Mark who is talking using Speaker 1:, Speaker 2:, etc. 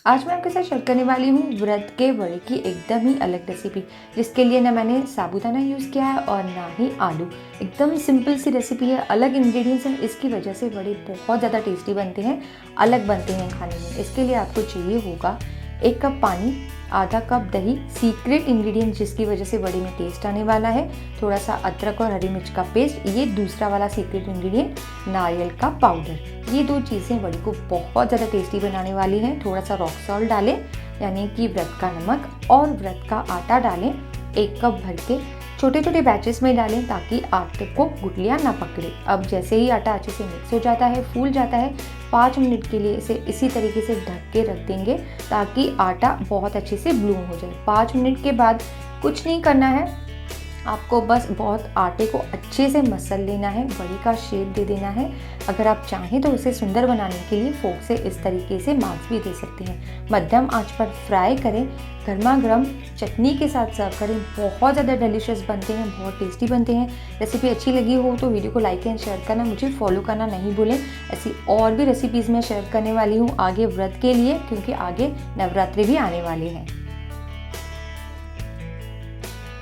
Speaker 1: आज मैं आपके साथ शेयर करने वाली हूँ व्रत के वड़े की एकदम ही अलग रेसिपी, जिसके लिए ना मैंने साबूदाना यूज़ किया है और ना ही आलू। एकदम सिंपल सी रेसिपी है, अलग इंग्रेडिएंट्स हैं, इसकी वजह से वड़े बहुत ज़्यादा टेस्टी बनते हैं, अलग बनते हैं खाने में। इसके लिए आपको चाहिए होगा 1 कप पानी, आधा कप दही, सीक्रेट इंग्रेडिएंट जिसकी वजह से वड़े में टेस्ट आने वाला है, थोड़ा सा अदरक और हरी मिर्च का पेस्ट, ये दूसरा वाला सीक्रेट इंग्रेडिएंट नारियल का पाउडर। ये 2 चीज़ें वड़े को बहुत ज़्यादा टेस्टी बनाने वाली हैं। थोड़ा सा रॉक सॉल्ट डालें यानी कि व्रत का नमक, और व्रत का आटा डालें 1 कप भर के। छोटे छोटे बैचेस में डालें ताकि आटे को गुठलियाँ ना पकड़े। अब जैसे ही आटा अच्छे से मिक्स हो जाता है, फूल जाता है, 5 मिनट के लिए इसे इसी तरीके से ढक के रख देंगे ताकि आटा बहुत अच्छे से ब्लूम हो जाए। 5 मिनट के बाद कुछ नहीं करना है, आपको बस बहुत आटे को अच्छे से मसल लेना है, बड़ी का शेप दे देना है। अगर आप चाहें तो इसे सुंदर बनाने के लिए फोक से इस तरीके से मार्क्स भी दे सकते हैं। मध्यम आंच पर फ्राई करें, गर्मा गर्म चटनी के साथ सर्व करें। बहुत ज़्यादा डिलीशियस बनते हैं, बहुत टेस्टी बनते हैं। रेसिपी अच्छी लगी हो तो वीडियो को लाइक एंड शेयर करना, मुझे फॉलो करना नहीं भूलें। ऐसी और भी रेसिपीज़ मैं शेयर करने वाली हूँ आगे व्रत के लिए, क्योंकि आगे नवरात्रि भी आने वाले हैं।